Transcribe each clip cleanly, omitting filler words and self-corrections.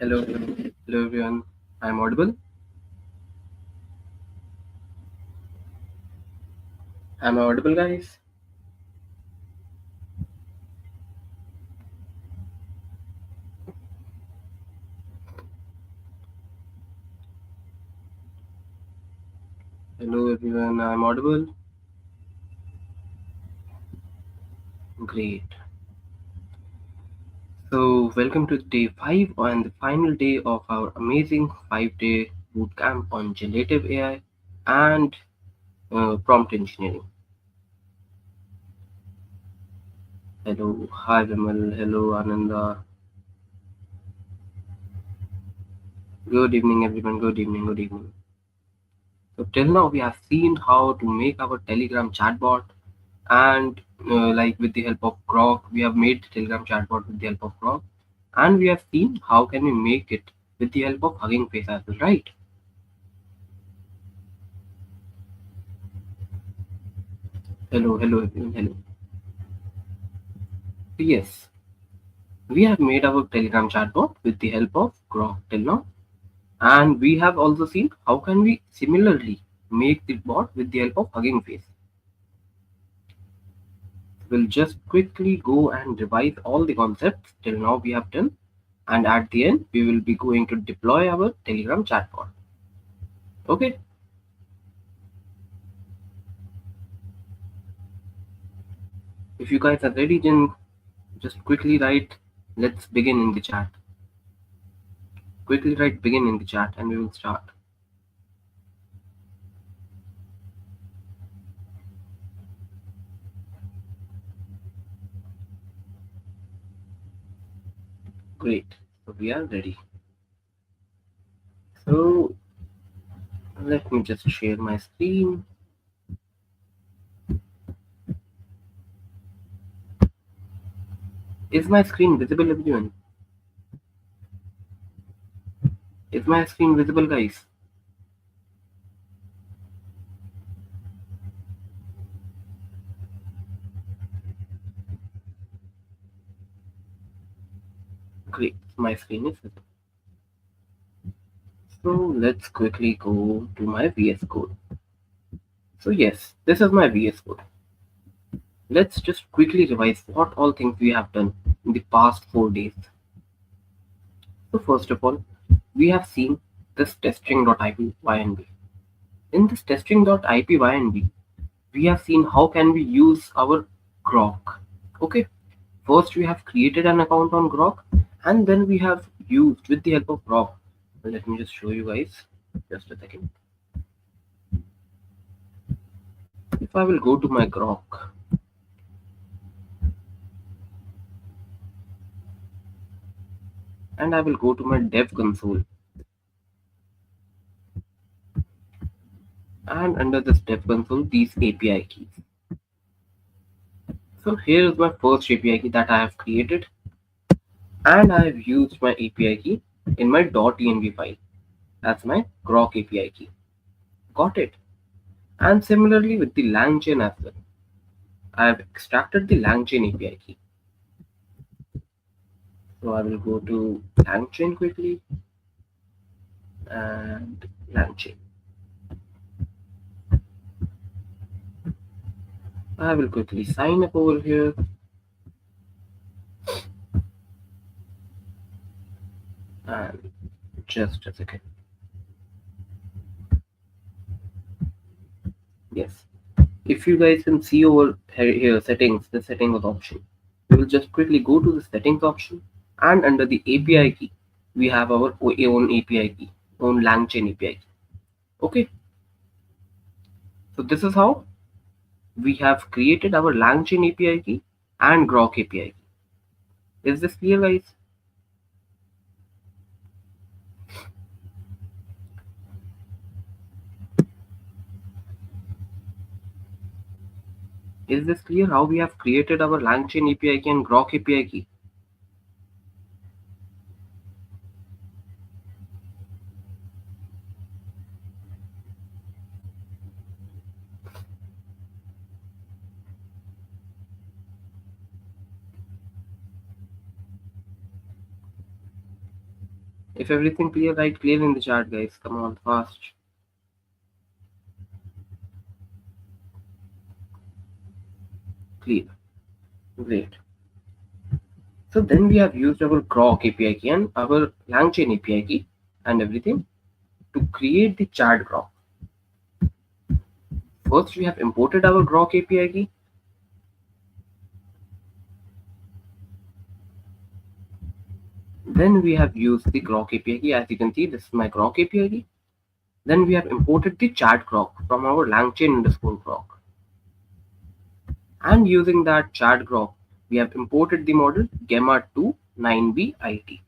Hello, hello everyone. I'm audible. Am I audible, guys? Hello everyone. I'm audible. Great. So, welcome to day 5 and the final day of our amazing 5-day bootcamp on generative AI and prompt engineering. Hello, hi Vimal. Hello, Ananda. Good evening, everyone. Good evening. Good evening. So, till now, we have seen how to make our Telegram chatbot and like with the help of Groq, we have made the Telegram chatbot with the help of Groq, and we have seen how can we make it with the help of Hugging Face as well, right? Hello, hello, everyone, hello. So yes, we have made our Telegram chatbot with the help of Groq till now, and we have also seen how can we similarly make the bot with the help of Hugging Face. We'll just quickly go and revise all the concepts till now we have done, and at the end we will be going to deploy our Telegram chatbot. Okay. If you guys are ready, then just quickly write let's begin in the chat. Quickly write begin in the chat and we will start. Great. So we are ready. So let me just share my screen. Is my screen visible, everyone? Is my screen visible, guys? Great. My screen is visible. So let's quickly go to my VS Code. So yes, this is my VS Code. Let's just quickly revise what all things we have done in the past 4 days. So first of all, we have seen this testing.ipynb. In this testing.ipynb, we have seen how can we use our Groq. Okay, first we have created an account on Groq, and then we have used with the help of Groq. Let me just show you guys. Just a second. If I will go to my Groq, and I will go to my dev console, and under this dev console, these API keys. So here is my first API key that I have created, and I have used my API key in my .env file as my Groq API key. Got it? And similarly with the LangChain as well. I have extracted the LangChain API key. So I will go to LangChain quickly and LangChain. I will quickly sign up over here. And just a second. Yes. If you guys can see over here settings, the settings option, we will just quickly go to the settings option, and under the API key, we have our own API key, own LangChain API key. Okay. So this is how we have created our LangChain API key and Groq API key. Is this clear, guys? Is this clear how we have created our LangChain API key and Groq API key? If everything clear, write clear in the chat, guys. Come on, fast. Clear. Great. So then we have used our Groq API key and our LangChain API key and everything to create the chat Groq. First, we have imported our Groq API key. Then we have used the Groq API key. As you can see, this is my Groq API key. Then we have imported the chat Groq from our LangChain_Groq. And using that chat Groq, we have imported the model Gemma2 9B-IT.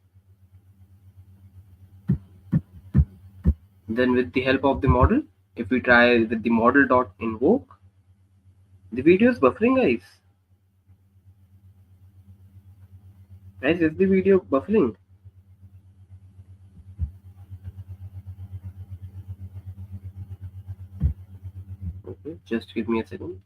Then with the help of the model, if we try with the model.invoke, the video is buffering, guys. Guys, is the video buffering? Okay, just give me a second.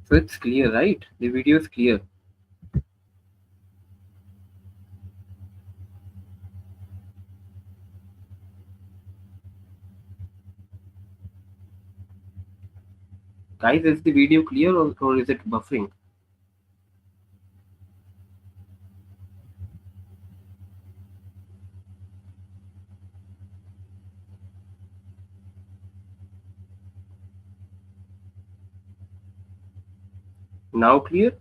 So it's clear, right? The video is clear. Guys, is the video clear or is it buffering? Now clear?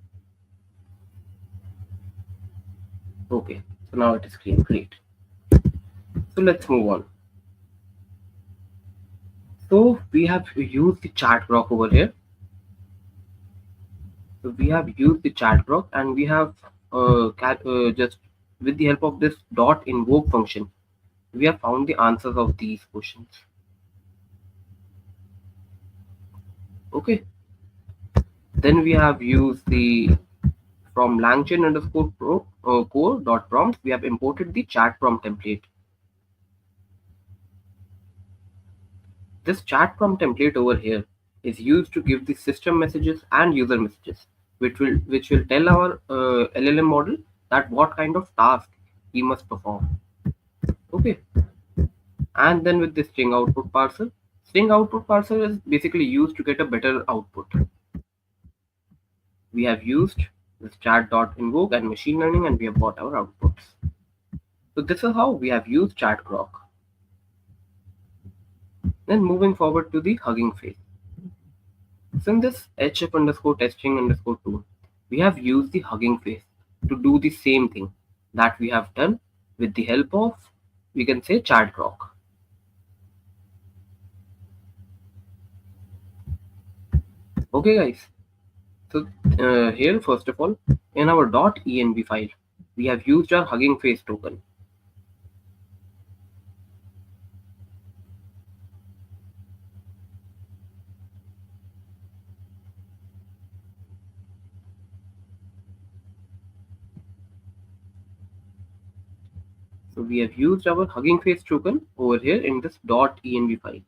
Okay, so now it is clear. Great. So let's move on. So we have used the chat Groq over here. So we have used the chat Groq and we have just with the help of this .invoke function, we have found the answers of these questions. Okay. Then we have used the from langchain_core.prompt, we have imported the chat prompt template. This chat prompt template over here is used to give the system messages and user messages, which will tell our LLM model that what kind of task he must perform. Okay. And then with the string output parser is basically used to get a better output. We have used this chat.invoke and machine learning and we have got our outputs. So this is how we have used chat Groq. Then moving forward to the hugging phase. So in this hf_testing_2, we have used the hugging phase to do the same thing that we have done with the help of, we can say, chat Groq. Okay, guys. So here, first of all, in our .env file, we have used our hugging face token. So we have used our hugging face token over here in this .env file.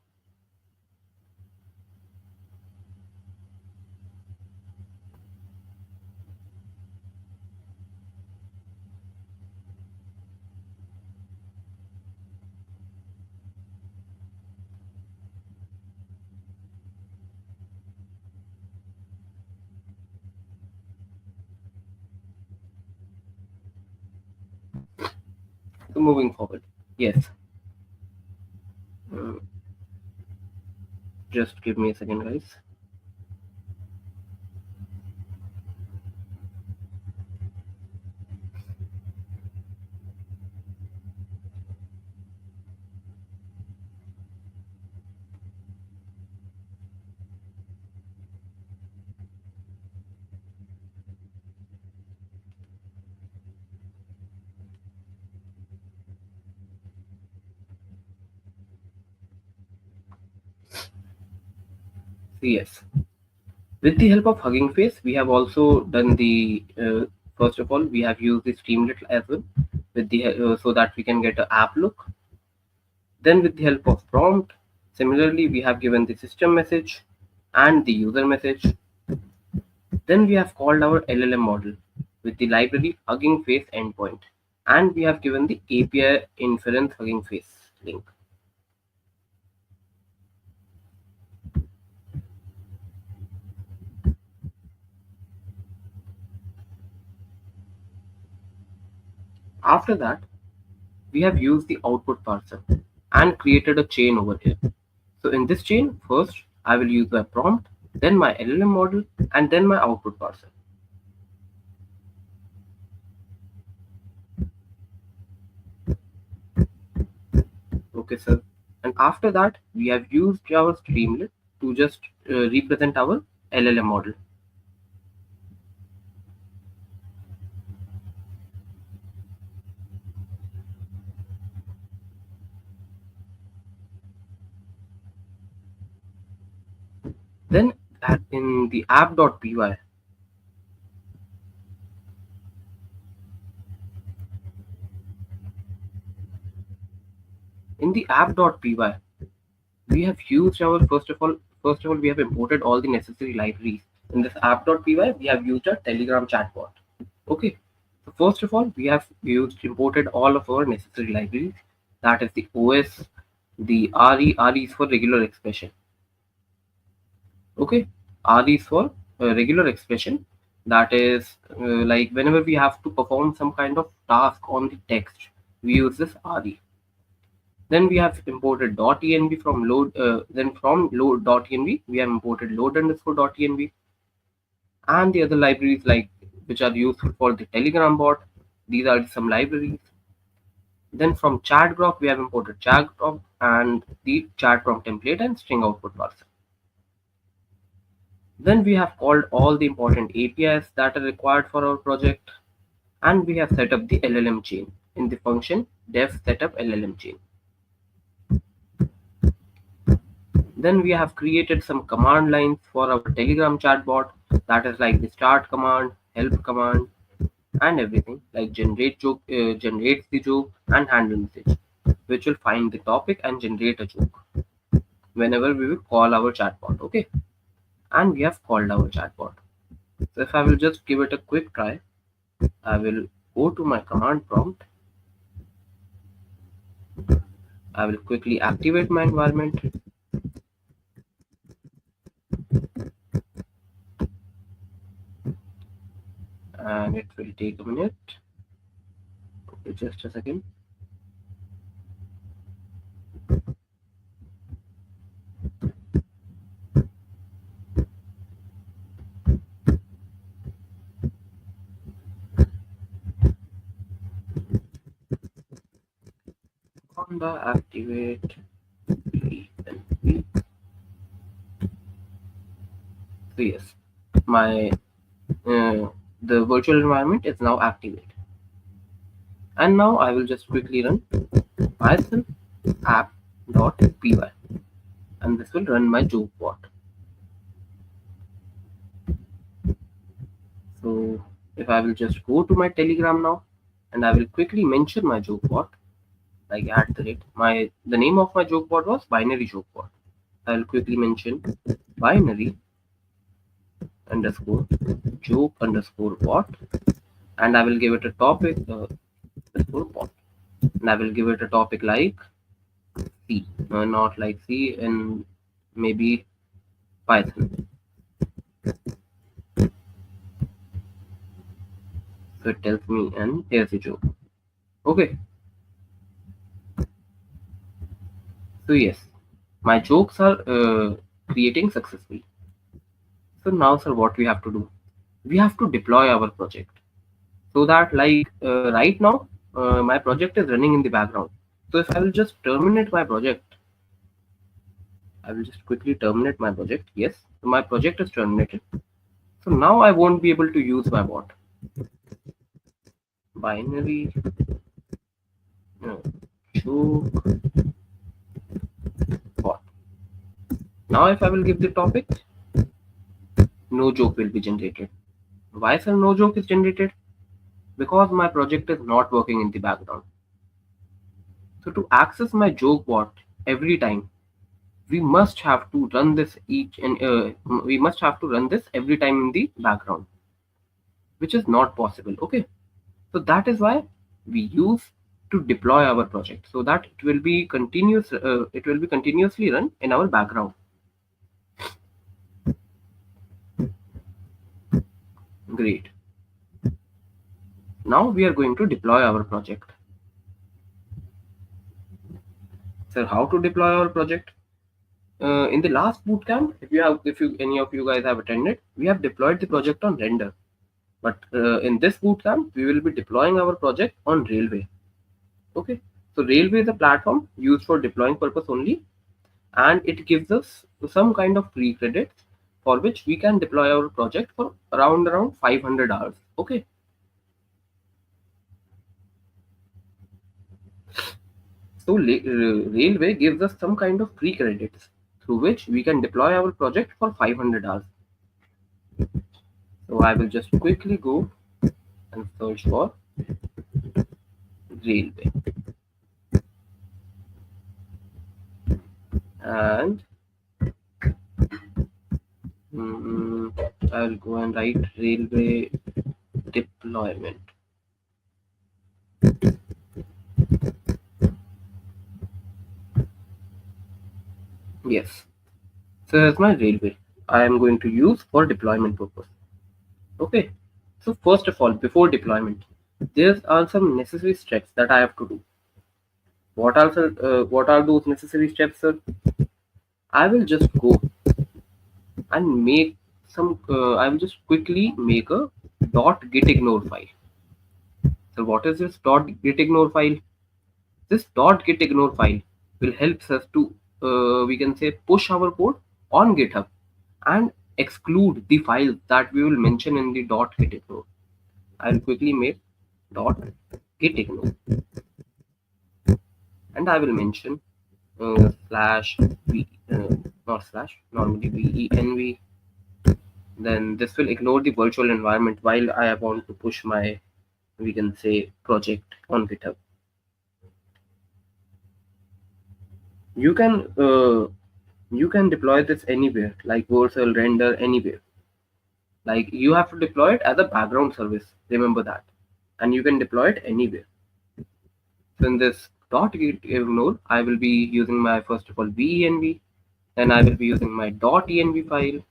So moving forward, yes. Just give me a second, guys. So yes, with the help of Hugging Face, we have also done the first of all we have used the Streamlit as well with the so that we can get an app look. Then with the help of prompt, similarly we have given the system message and the user message. Then we have called our LLM model with the library Hugging Face endpoint, and we have given the API inference Hugging Face link. After that, we have used the output parser and created a chain over here. So in this chain, first I will use my prompt, then my LLM model, and then my output parser. Okay, sir. And after that, we have used our Streamlit to just represent our LLM model. Then in the app.py, we have used our first of all we have imported all the necessary libraries. In this app.py, we have used a Telegram chatbot. Okay. So first of all, we have imported all of our necessary libraries. That is the OS, the RE is for regular expression. Okay, RE is for regular expression. That is like whenever we have to perform some kind of task on the text, we use this RE. Then we have imported .env from load. Then from load.env, we have imported load_.env, and the other libraries like which are useful for the Telegram bot. These are some libraries. Then from Groq, we have imported Groq and the chat prompt template and string output parser. Then we have called all the important APIs that are required for our project, and we have set up the LLM chain in the function dev setup LLM chain. Then we have created some command lines for our Telegram chatbot, that is like the start command, help command, and everything like generates the joke and handle message, which will find the topic and generate a joke whenever we will call our chatbot. Okay, and we have called our chatbot. So if I will just give it a quick try, I will go to my command prompt. I will quickly activate my environment. And it will take a minute. Okay, just a second. Panda activate. So yes, my the virtual environment is now activated. And now I will just quickly run Python app.py, and this will run my joke bot. So if I will just go to my Telegram now, and I will quickly mention my joke bot, like at the rate the name of my joke bot was binary joke bot. I will quickly mention binary underscore joke underscore bot, and I will give it a topic underscore bot, and I will give it a topic like C, not like C, and maybe Python. So it tells me, and here's a joke. Okay. So yes, my jokes are creating successfully. So now, sir, what we have to do? We have to deploy our project so that, like right now, my project is running in the background. So if I will just terminate my project, I will just quickly terminate my project. Yes, so my project is terminated. So now I won't be able to use my bot. Binary joke bot. Now if I will give the topic, no joke will be generated. Why, sir, no joke is generated? Because my project is not working in the background. So to access my joke bot every time, we must have to run this we must have to run this every time in the background, which is not possible. Okay, so that is why we use to deploy our project, so that it will be continuously run in our background. Great. Now we are going to deploy our project. So how to deploy our project? In the last bootcamp, if any of you guys have attended, we have deployed the project on render. But in this bootcamp, we will be deploying our project on Railway. Okay, so Railway is a platform used for deploying purpose only, and it gives us some kind of free credits for which we can deploy our project for around 500 hours. Okay, so Railway gives us some kind of free credits through which we can deploy our project for 500 hours. So I will just quickly go and search for Railway, and I will go and write Railway deployment. Yes, so here's my Railway I am going to use for deployment purpose. Okay, so first of all, before deployment, there are some necessary steps that I have to do. What are those necessary steps, sir? I will just go and make I will just quickly make a .gitignore file. So what is this .gitignore file? This .gitignore file will help us to we can say push our code on GitHub and exclude the files that we will mention in the .gitignore. I will quickly make .gitignore, and I will mention slash v not slash, normally venv. Then this will ignore the virtual environment while I want to push my, we can say, project on GitHub. You can deploy this anywhere, like Vercel, render, anywhere. Like you have to deploy it as a background service. Remember that, and you can deploy it anywhere. So in this .gitignore, I will be using my first of all venv. Then I will be using my .env file.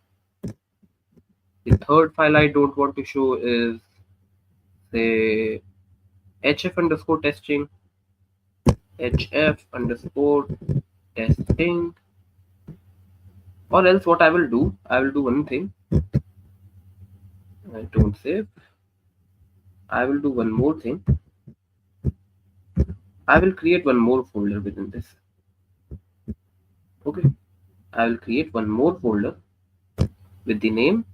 The third file I don't want to show is say hf underscore testing, or else what I will do one thing. I don't save. I will do one more thing. I will create one more folder within this. Okay, I will create one more folder with the name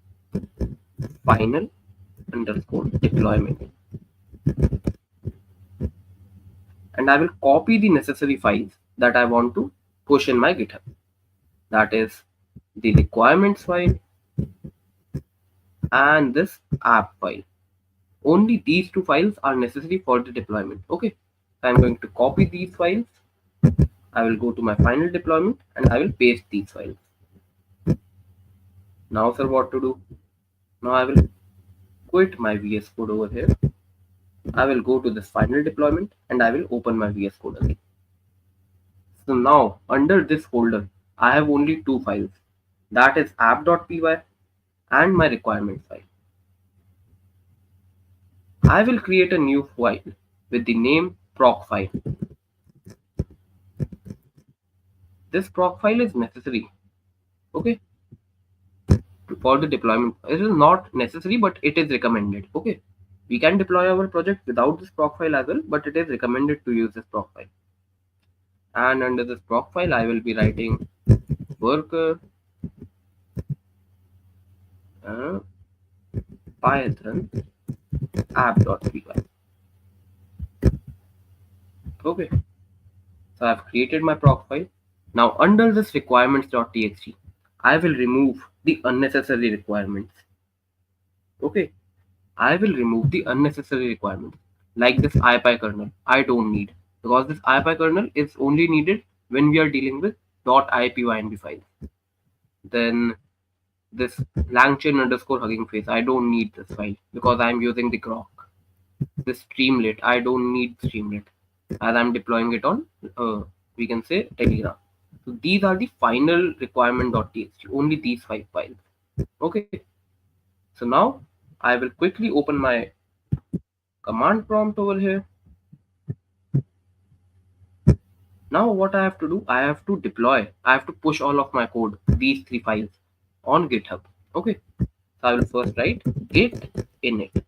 final underscore deployment, and I will copy the necessary files that I want to push in my GitHub. That is the requirements file and this app file. Only these two files are necessary for the deployment. Okay, so I'm going to copy these files. I will go to my final deployment and I will paste these files. Now, sir, what to do? Now I will quit my VS Code over here. I will go to this final deployment and I will open my VS Code again. So now under this folder, I have only two files. That is app.py and my requirements file. I will create a new file with the name proc file. This proc file is necessary, okay, for the deployment. It is not necessary, but it is recommended. Okay, we can deploy our project without this proc file as well, but it is recommended to use this proc file. And under this proc file, I will be writing worker python app.py. Okay, so I have created my proc file. Now under this requirements.txt, I will remove the unnecessary requirements. Okay, I will remove the unnecessary requirements like this IPy kernel. I don't need, because this IPy kernel is only needed when we are dealing with .ipynb files. Then this langchain underscore hugging face. I don't need this file because I'm using the Groq. This Streamlit. I don't need Streamlit as I'm deploying it on we can say Telegram. So these are the final requirement.txt. Only these 5 files. Okay. So now I will quickly open my command prompt over here. Now what I have to do, I have to deploy, I have to push all of my code, these 3 files on GitHub. Okay. So I will first write git init.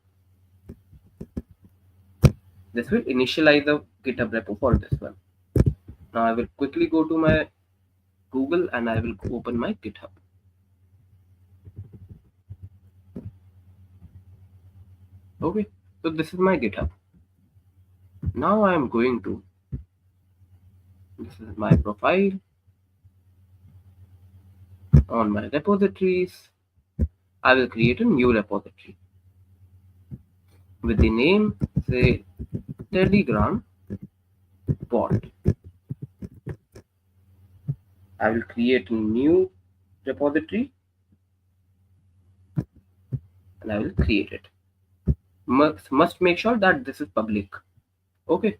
This will initialize the GitHub repo for this one. Now I will quickly go to my Google and I will open my GitHub. Okay, so this is my GitHub. Now I am going to, this is my profile. On my repositories, I will create a new repository with the name, say, Telegram bot. I will create a new repository and I will create it. Must make sure that this is public. Okay.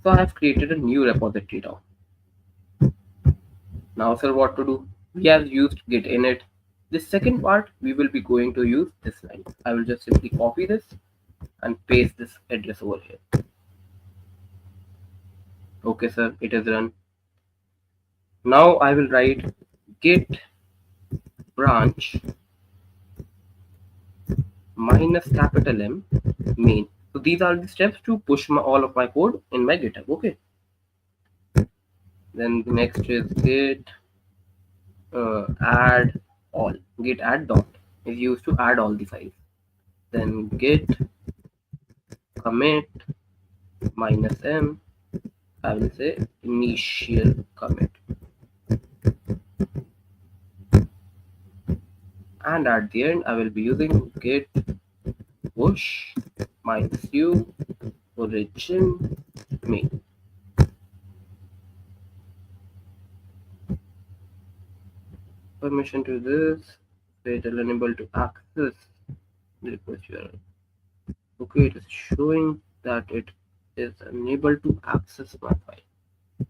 So I have created a new repository now. Now, sir, what to do? We have used git init. The second part, we will be going to use this line. I will just simply copy this and paste this address over here. Okay, sir, it is run. Now I will write git branch minus capital M main. So these are the steps to push all of my code in my GitHub. Okay. Then the next is git add all. Git add dot is used to add all the files. Then git commit minus M. I will say initial commit. And at the end, I will be using git push minus U origin main. Permission to this, fatal unable to access the request URL. Okay, it is showing that it is unable to access my file.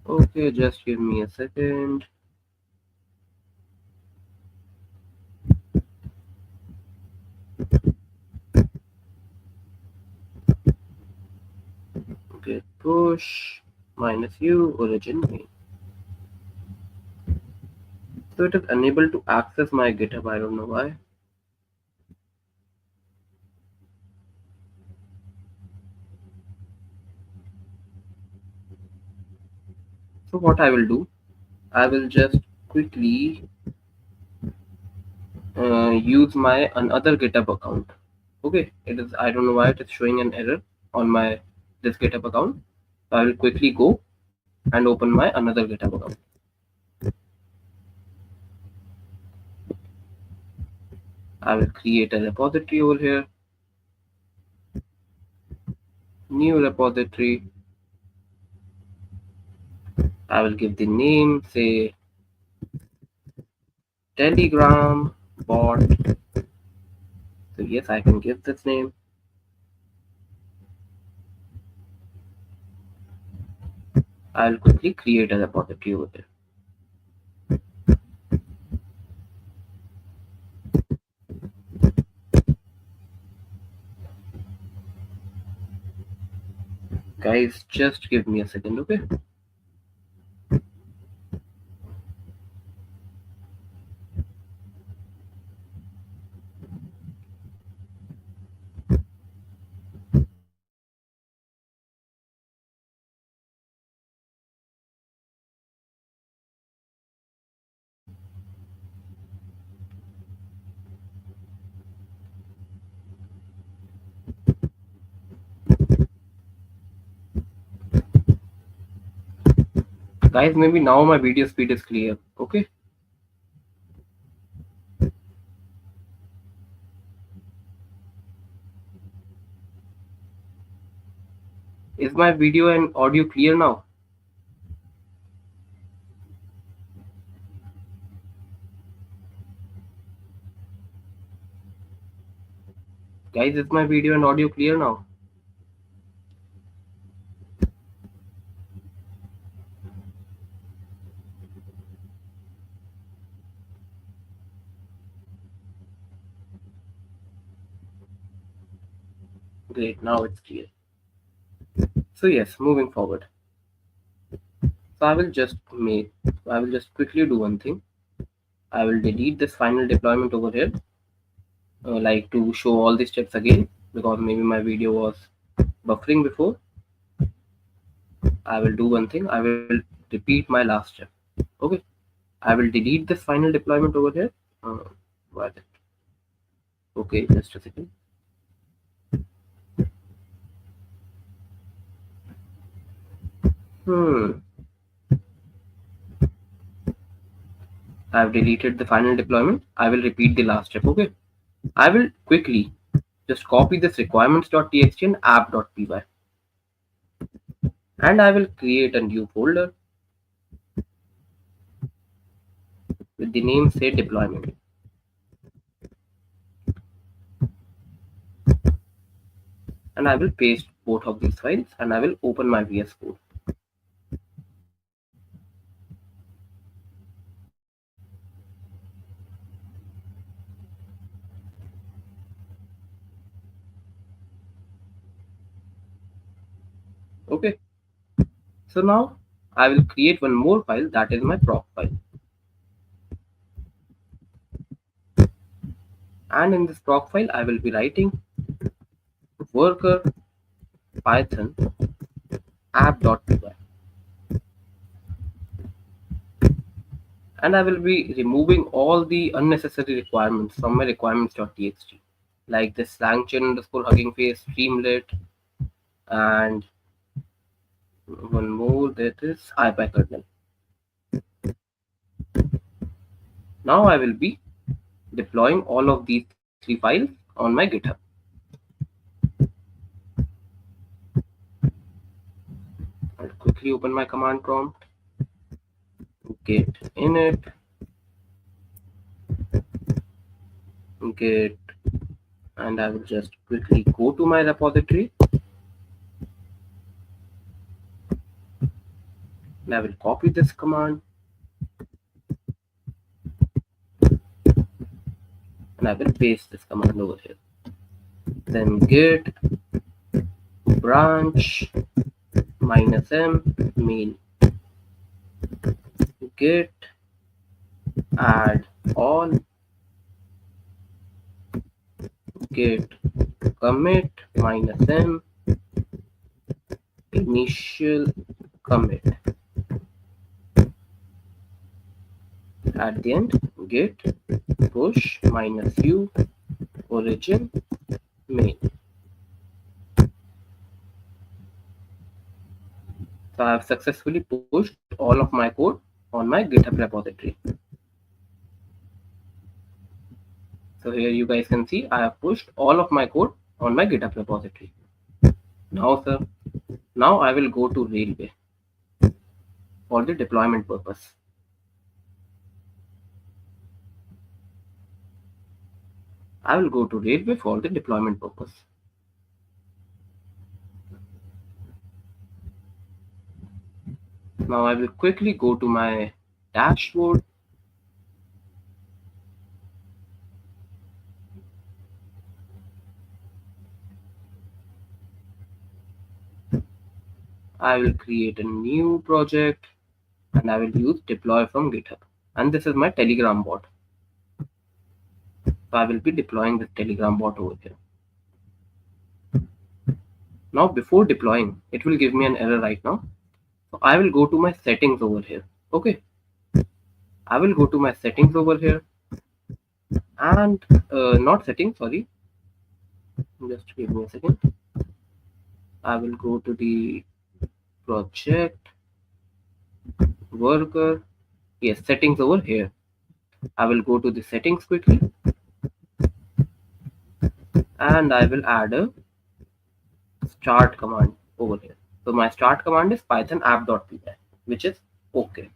Okay, just give me a second. Git push minus U origin main. So it is unable to access my GitHub. I don't know why. So what I will do, I will just quickly use my another GitHub account. Okay, it is, I don't know why it is showing an error on my this GitHub account. So I will quickly go and open my another GitHub account. I will create a repository over here. New repository. I will give the name, say Telegram bot. So yes, I can give this name. I'll quickly create a repository over there. Guys, just give me a second, okay? Guys, maybe now my video speed is clear. Okay. Is my video and audio clear now? Guys, is my video and audio clear now? Great, now it's clear. So yes, moving forward. So I will just quickly do one thing. I will delete this final deployment over here, like to show all the steps again, because maybe my video was buffering before. I will do one thing. I will repeat my last step. Okay. I will delete this final deployment over here. Why that? Okay, just a second. I have deleted the final deployment. I will repeat the last step. Okay. I will quickly just copy this requirements.txt and app.py, and I will create a new folder with the name say deployment. And I will paste both of these files, and I will open my VS Code. Okay. So now I will create one more file, that is my proc file. And in this proc file, I will be writing worker python app.py. And I will be removing all the unnecessary requirements from my requirements.txt, like this langchain underscore hugging face, streamlit, and one more, that is ipykernel. Now I will be deploying all of these three files on my GitHub. I'll quickly open my command prompt, git init, git, and I will just quickly go to my repository, and I will copy this command, and I will paste this command over here. Then git branch -m main, git add all, git commit -m initial commit. At the end, git push -u origin main. So I have successfully pushed all of my code on my GitHub repository. So here you guys can see I have pushed all of my code on my GitHub repository. Now, sir, now I will go to Railway for the deployment purpose. I will go to Railway for the deployment purpose. Now I will quickly go to my dashboard. I will create a new project, and I will use deploy from GitHub. And this is my Telegram bot. So I will be deploying this Telegram bot over here. Now before deploying, it will give me an error right now. So I will go to my settings over here. Okay. I will go to my settings over here, and not settings, sorry. Just give me a second. I will go to the project, worker. Yes, settings over here. I will go to the settings quickly and I will add a start command over here. So my start command is python app.py, which is okay.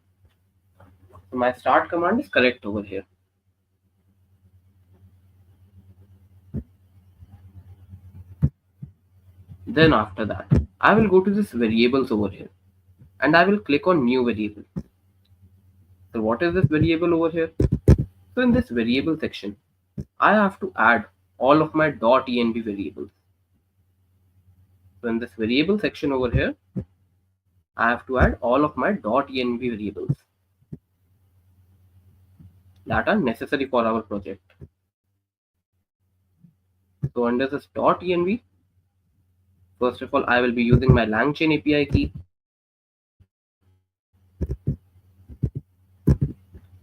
So my start command is correct over here. Then after that, I will go to this variables over here and I will click on new variable. So what is this variable over here? So in this variable section, I have to add all of my .env variables. So in this variable section over here, I have to add all of my .env variables that are necessary for our project. So under this .env, first of all, I will be using my LangChain API key.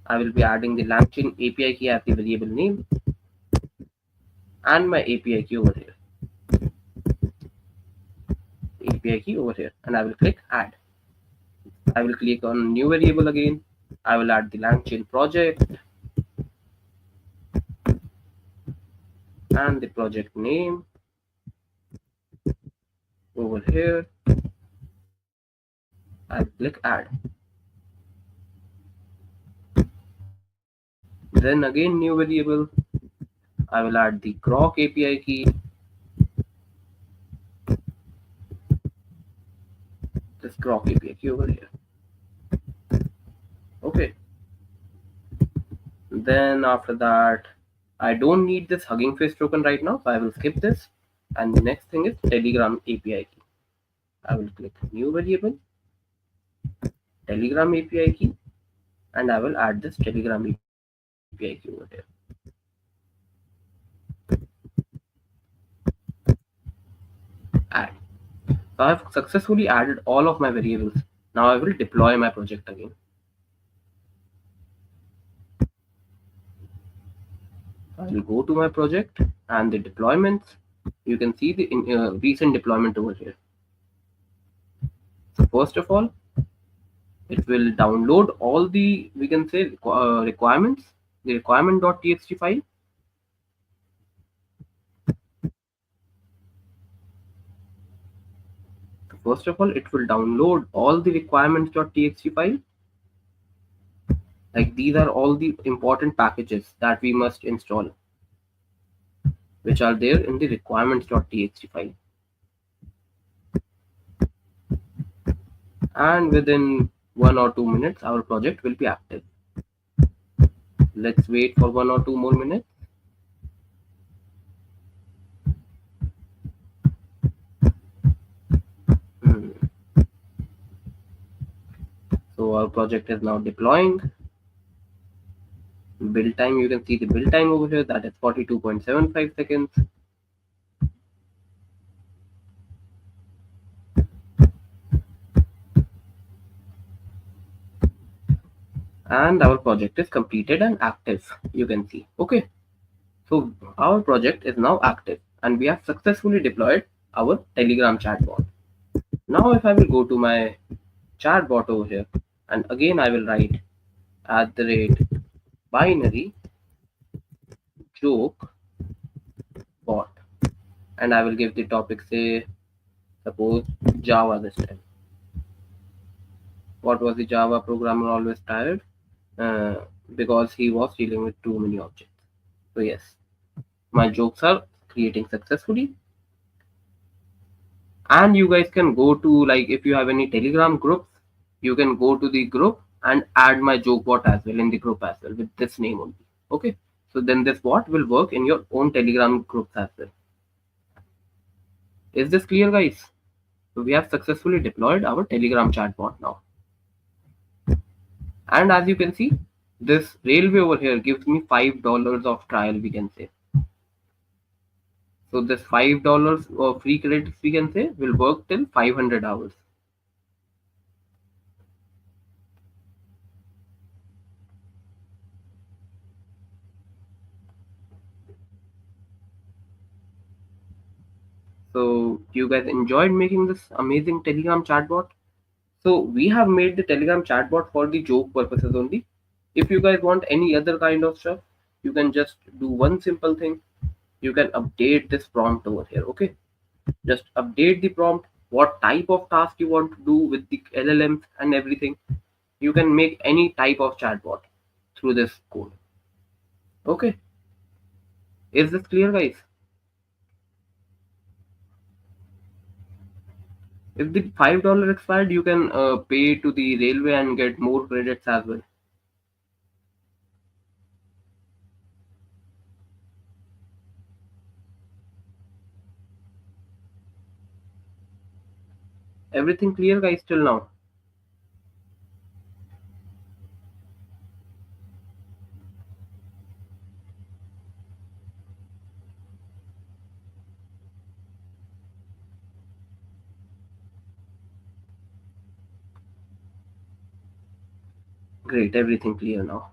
I will be adding the LangChain API key as the variable name and my API key over here. API key over here, and I will click add. I will click on new variable again. I will add the LangChain project and the project name over here. I will click add. Then again new variable. I will add the Groq API key. This Groq API key over here. Okay. Then after that, I don't need this Hugging Face token right now, so I will skip this. And the next thing is Telegram API key. I will click new variable, Telegram API key, and I will add this Telegram API key over here. Add. So I have successfully added all of my variables. Now I will deploy my project again. I will go to my project and the deployments. You can see the recent deployment over here. So first of all, it will download all the, we can say, requirements, the requirement.txt file. First of all, it will download all the requirements.txt file. Like these are all the important packages that we must install, which are there in the requirements.txt file. And within 1 or 2 minutes, our project will be active. Let's wait for 1 or 2 more minutes. So our project is now deploying. Build time, you can see the build time over here, that is 42.75 seconds. And our project is completed and active, you can see. Okay, so our project is now active and we have successfully deployed our Telegram chatbot. Now if I will go to my chatbot over here, and again I will write @binary joke bot, and I will give the topic, say suppose Java this time. What was the Java programmer always tired? Because he was dealing with too many objects. So yes, my jokes are creating successfully. And you guys can go to, like, if you have any Telegram groups, you can go to the group and add my joke bot as well in the group as well with this name only. Okay, so then this bot will work in your own Telegram groups as well. Is this clear, guys? So we have successfully deployed our Telegram chatbot now. And as you can see, this railway over here gives me $5 of trial, we can say. So this $5 of free credits, we can say, will work till 500 hours. So you guys enjoyed making this amazing Telegram chatbot? So we have made the Telegram chatbot for the joke purposes only. If you guys want any other kind of stuff, you can just do one simple thing. You can update this prompt over here. Okay, just update the prompt, what type of task you want to do with the LLMs and everything. You can make any type of chatbot through this code. Okay, is this clear, guys? If the $5 expired, you can pay to the railway and get more credits as well. Everything clear, guys, till now? Great, everything clear now.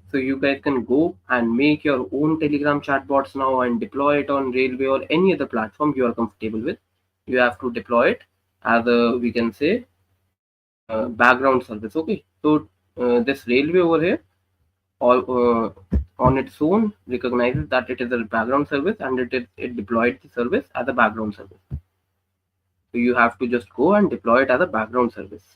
So you guys can go and make your own Telegram chatbots now and deploy it on Railway or any other platform you are comfortable with. You have to deploy it as a, we can say, background service. Okay, so this Railway over here, all on its own recognizes that it is a background service, and it deployed the service as a background service. So you have to just go and deploy it as a background service.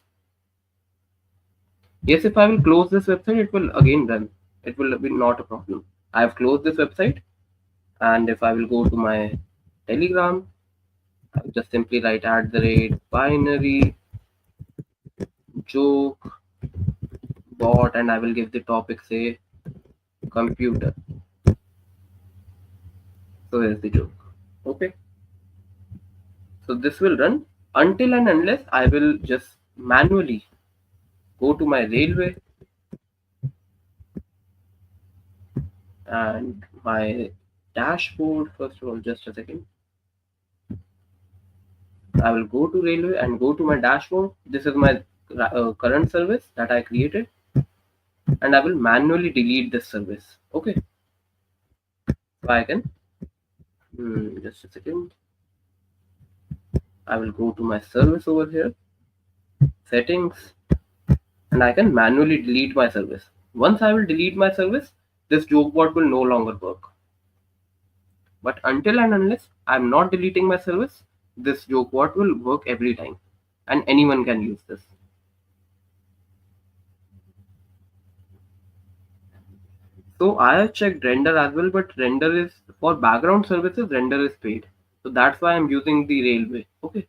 Yes, if I will close this website, it will again run. It will be not a problem. I have closed this website, and if I will go to my Telegram, I'll just simply write @binary joke bot, and I will give the topic, say, computer. So here's the joke. Okay. So this will run until and unless I will just manually go to my railway and my dashboard. First of all, just a second. I will go to railway and go to my dashboard. This is my current service that I created, and I will manually delete this service. Okay, so I can just a second. I will go to my service over here, settings, and I can manually delete my service. Once I will delete my service, this joke bot will no longer work. But until and unless I'm not deleting my service, this joke bot will work every time, and anyone can use this. So I have checked render as well, but render is for background services, render is paid. So that's why I'm using the railway. Okay.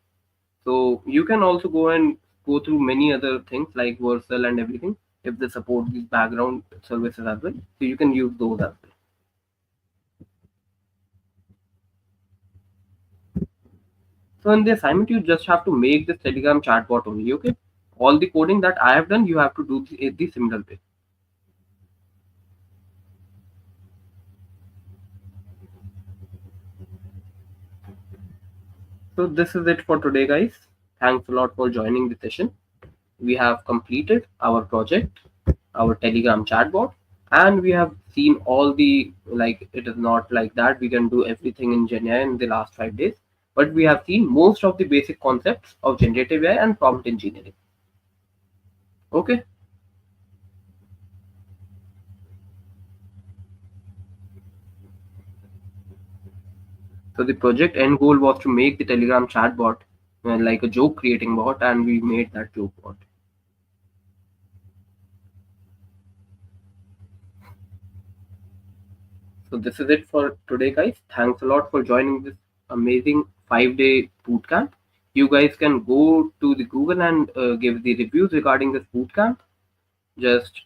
So you can also go and go through many other things like Vercel and everything if they support these background services as well. So you can use those as well. So in the assignment, you just have to make this Telegram chatbot only. Okay. All the coding that I have done, you have to do the similar way. So this is it for today, guys. Thanks a lot for joining the session. We have completed our project, our Telegram chatbot, and we have seen all the, like, it is not like that we can do everything in Gen AI in the last 5 days, but we have seen most of the basic concepts of generative AI and prompt engineering. Okay. So the project end goal was to make the Telegram chatbot like a joke creating bot, and we made that joke bot. So this is it for today, guys. Thanks a lot for joining this amazing 5-day bootcamp. You guys can go to the Google and give the reviews regarding this bootcamp. Just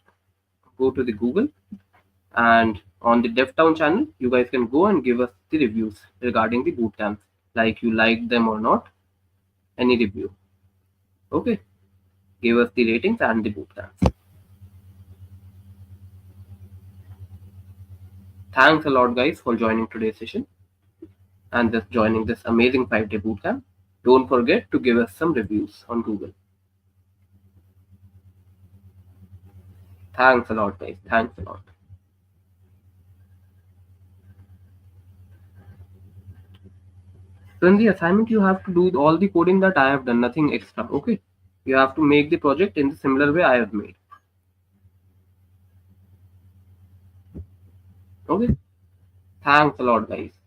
go to the Google, and on the DevTown channel, you guys can go and give us the reviews regarding the bootcamp, like you like them or not, any review. Okay, give us the ratings and the bootcamp. Thanks a lot, guys, for joining today's session and just joining this amazing 5-day bootcamp. Don't forget to give us some reviews on Google. Thanks a lot, guys. Thanks a lot. So in the assignment, you have to do all the coding that I have done, nothing extra. Okay. You have to make the project in the similar way I have made. Okay. Thanks a lot, guys.